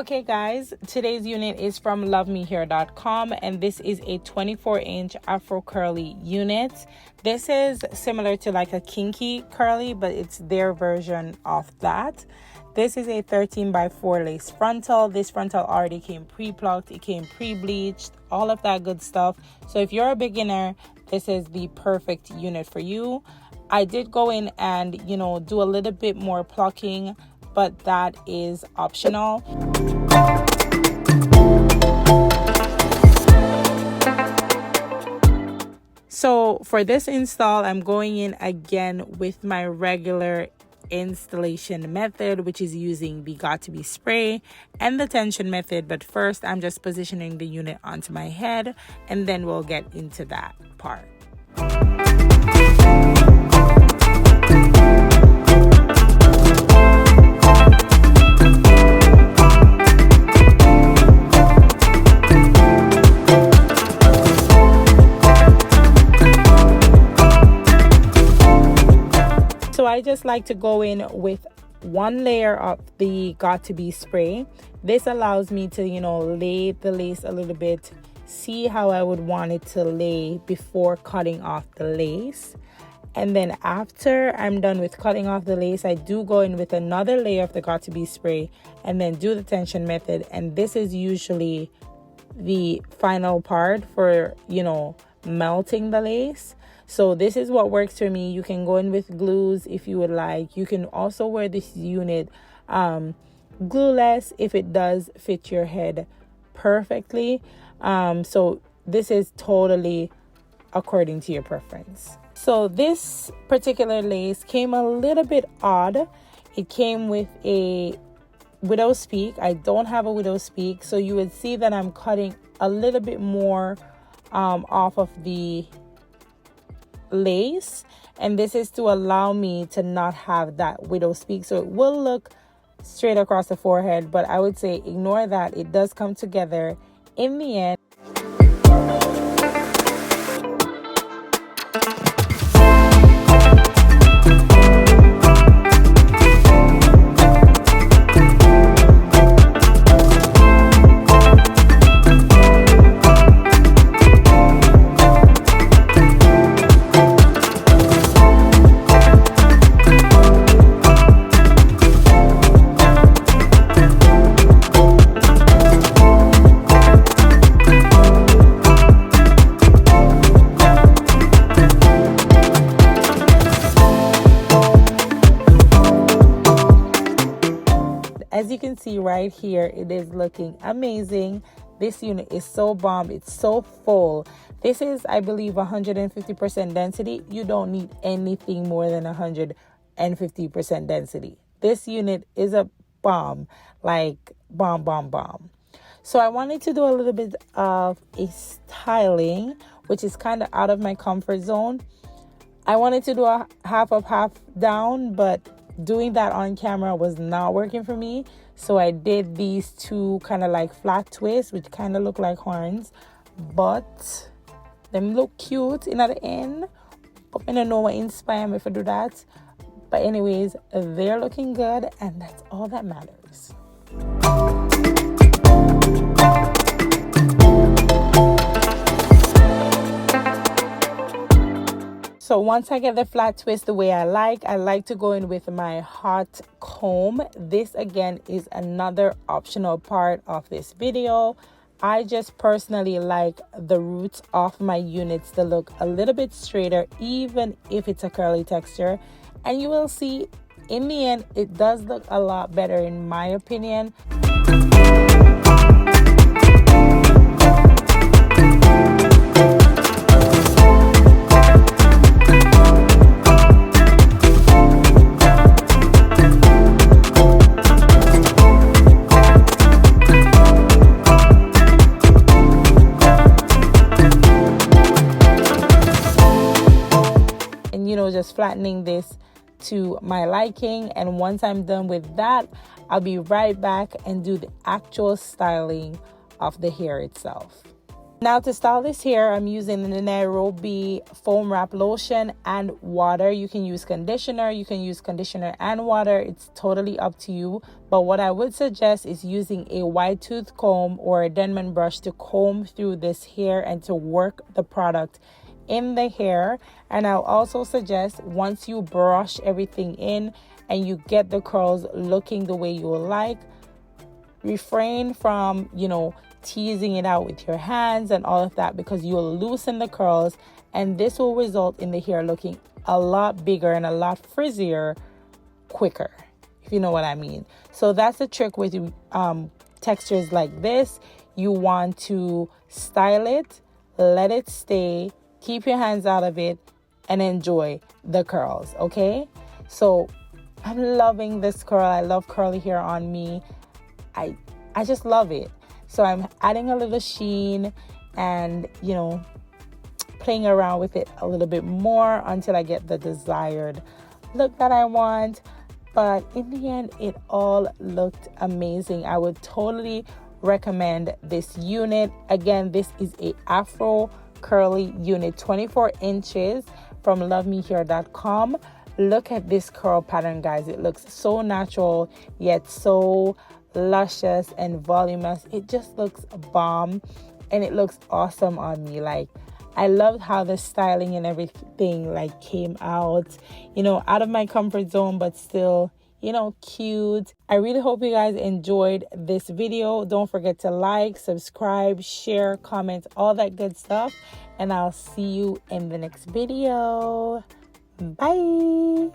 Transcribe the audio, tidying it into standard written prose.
Okay guys, today's unit is from LuvmeHair.com, and this is a 24-inch Afro curly unit. This is similar to like a kinky curly, but it's their version of that. This is a 13x4 lace frontal. This frontal already came pre-plucked, it came pre-bleached, all of that good stuff. So if you're a beginner, this is the perfect unit for you. I did go in and, do a little bit more plucking, but that is optional. So for this install, I'm going in again with my regular installation method, which is using the Got2b spray and the tension method. But first, I'm just positioning the unit onto my head, and then we'll get into that part. I just like to go in with one layer of the Got2b spray. This allows me to, lay the lace a little bit, see how I would want it to lay before cutting off the lace. And then after I'm done with cutting off the lace, I do go in with another layer of the Got2b spray and then do the tension method. And this is usually the final part for, melting the lace. So this is what works for me. You can go in with glues if you would like. You can also wear this unit glueless if it does fit your head perfectly. So this is totally according to your preference. So this particular lace came a little bit odd. It came with a widow's peak. I don't have a widow's peak, so you would see that I'm cutting a little bit more off of the lace, and this is to allow me to not have that widow's peak, so it will look straight across the forehead, but I would say ignore that. It does come together in the end. As you can see right here, it is looking amazing. This unit is so bomb. It's so full. This is, I believe, 150% density. You don't need anything more than 150% density. This unit is a bomb, like bomb. So I wanted to do a little bit of a styling, which is kind of out of my comfort zone. I wanted to do a half up, half down, but doing that on camera was not working for me. So I did these two kind of like flat twists, which kind of look like horns, but them look cute in at the end. But I don't know what inspired me to do that. But anyways, they're looking good, and that's all that matters. So once I get the flat twist the way I like to go in with my hot comb. This again is another optional part of this video. I just personally like the roots of my units to look a little bit straighter, even if it's a curly texture. And you will see in the end, it does look a lot better in my opinion. Just flattening this to my liking, and once I'm done with that, I'll be right back and do the actual styling of the hair itself. Now to style this hair, I'm using the Nairobi foam wrap lotion and water. You can use conditioner. You can use conditioner and water. It's totally up to you. But what I would suggest is using a wide tooth comb or a Denman brush to comb through this hair and to work the product in the hair. And I'll also suggest once you brush everything in and you get the curls looking the way you like, refrain from, teasing it out with your hands and all of that, because you'll loosen the curls and this will result in the hair looking a lot bigger and a lot frizzier quicker, if you know what I mean. So that's the trick with textures like this. You want to style it, let it stay, keep your hands out of it, and enjoy the curls, okay? So I'm loving this curl. I love curly hair on me. I just love it. So I'm adding a little sheen and, playing around with it a little bit more until I get the desired look that I want. But in the end, it all looked amazing. I would totally recommend this unit. Again, this is a Afro curly unit, 24 inches from LuveMeHair.com. Look at this curl pattern, guys. It looks so natural, yet so luscious and voluminous. It just looks bomb and it looks awesome on me. Like, I loved how the styling and everything came out, out of my comfort zone, but still, cute. I really hope you guys enjoyed this video. Don't forget to like, subscribe, share, comment, all that good stuff. And I'll see you in the next video. Bye.